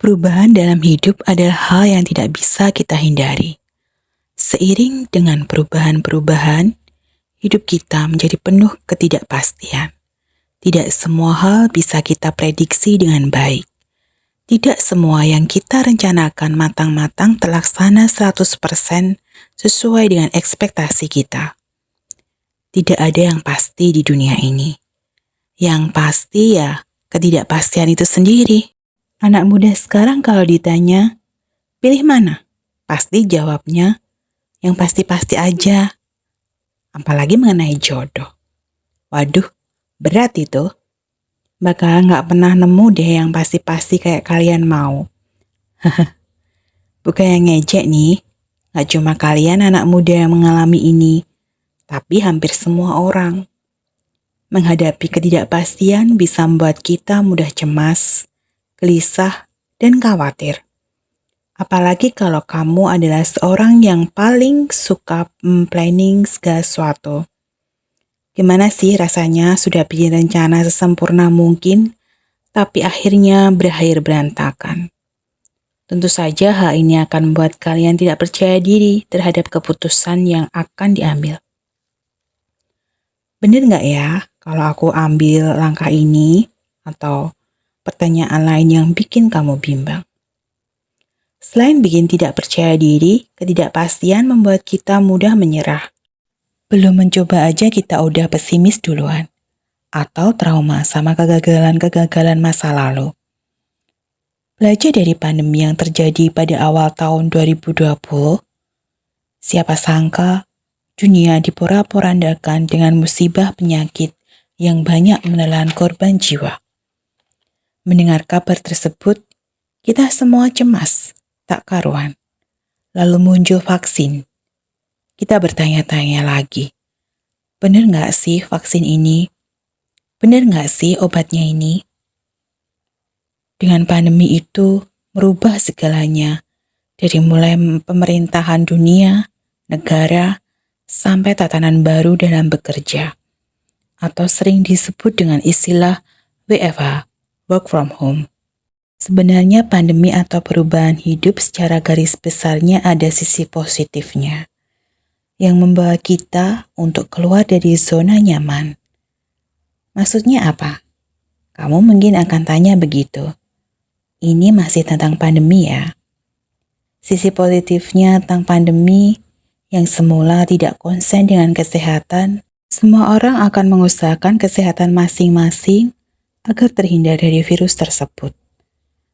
Perubahan dalam hidup adalah hal yang tidak bisa kita hindari. Seiring dengan perubahan-perubahan, hidup kita menjadi penuh ketidakpastian. Tidak semua hal bisa kita prediksi dengan baik. Tidak semua yang kita rencanakan matang-matang terlaksana 100% sesuai dengan ekspektasi kita. Tidak ada yang pasti di dunia ini. Yang pasti ya ketidakpastian itu sendiri. Anak muda sekarang kalau ditanya, pilih mana? Pasti jawabnya, yang pasti-pasti aja. Apalagi mengenai jodoh. Waduh, berat itu. Bakal nggak pernah nemu deh yang pasti-pasti kayak kalian mau. Bukan yang ngejek nih, nggak cuma kalian anak muda yang mengalami ini, tapi hampir semua orang. Menghadapi ketidakpastian bisa membuat kita mudah cemas, gelisah, dan khawatir. Apalagi kalau kamu adalah seorang yang paling suka planning segala sesuatu. Gimana sih rasanya sudah bikin rencana sesempurna mungkin, tapi akhirnya berakhir berantakan. Tentu saja hal ini akan membuat kalian tidak percaya diri terhadap keputusan yang akan diambil. Bener nggak ya kalau aku ambil langkah ini atau pertanyaan lain yang bikin kamu bimbang? Selain bikin tidak percaya diri, ketidakpastian membuat kita mudah menyerah. Belum mencoba aja kita udah pesimis duluan. Atau trauma sama kegagalan-kegagalan masa lalu. Belajar dari pandemi yang terjadi pada awal tahun 2020, siapa sangka dunia diporak-porandakan dengan musibah penyakit yang banyak menelan korban jiwa. Mendengar kabar tersebut, kita semua cemas, tak karuan. Lalu muncul vaksin. Kita bertanya-tanya lagi, bener nggak sih vaksin ini? Bener nggak sih obatnya ini? Dengan pandemi itu merubah segalanya, dari mulai pemerintahan dunia, negara, sampai tatanan baru dalam bekerja, atau sering disebut dengan istilah WFH, work from home. Sebenarnya pandemi atau perubahan hidup secara garis besarnya ada sisi positifnya, yang membawa kita untuk keluar dari zona nyaman. Maksudnya apa? Kamu mungkin akan tanya begitu. Ini masih tentang pandemi ya. Sisi positifnya tentang pandemi yang semula tidak konsen dengan kesehatan, semua orang akan mengusahakan kesehatan masing-masing agar terhindar dari virus tersebut.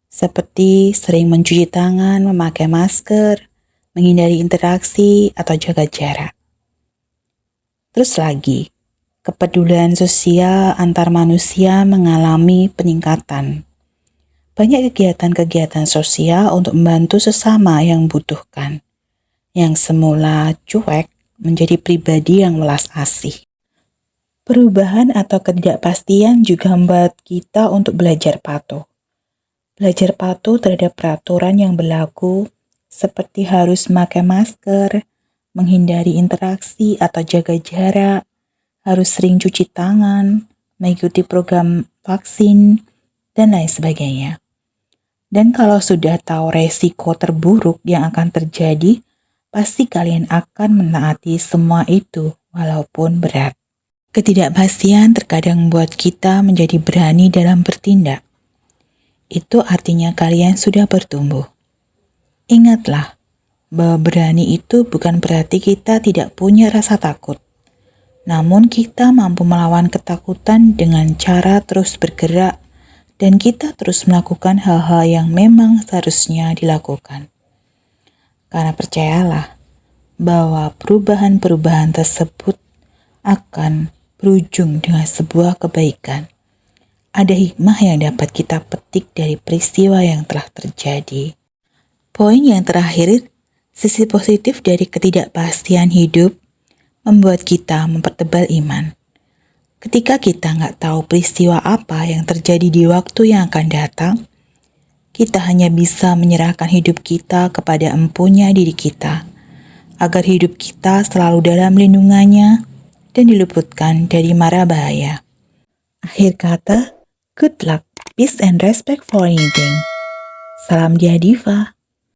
Seperti sering mencuci tangan, memakai masker, menghindari interaksi, atau jaga jarak. Terus lagi, kepedulian sosial antar manusia mengalami peningkatan. Banyak kegiatan-kegiatan sosial untuk membantu sesama yang membutuhkan, yang semula cuek menjadi pribadi yang welas asih. Perubahan atau ketidakpastian juga membuat kita untuk belajar patuh. Belajar patuh terhadap peraturan yang berlaku, seperti harus memakai masker, menghindari interaksi atau jaga jarak, harus sering cuci tangan, mengikuti program vaksin, dan lain sebagainya. Dan kalau sudah tahu resiko terburuk yang akan terjadi, pasti kalian akan menaati semua itu walaupun berat. Ketidakpastian terkadang membuat kita menjadi berani dalam bertindak. Itu artinya kalian sudah bertumbuh. Ingatlah bahwa berani itu bukan berarti kita tidak punya rasa takut. Namun kita mampu melawan ketakutan dengan cara terus bergerak dan kita terus melakukan hal-hal yang memang seharusnya dilakukan. Karena percayalah bahwa perubahan-perubahan tersebut akan berujung dengan sebuah kebaikan. Ada hikmah yang dapat kita petik dari peristiwa yang telah terjadi. Poin yang terakhir, sisi positif dari ketidakpastian hidup membuat kita mempertebal iman. Ketika kita nggak tahu peristiwa apa yang terjadi di waktu yang akan datang, kita hanya bisa menyerahkan hidup kita kepada empunya diri kita, agar hidup kita selalu dalam lindungannya dan diluputkan dari mara bahaya. Akhir kata, good luck, peace and respect for anything. Salam Dia Diva.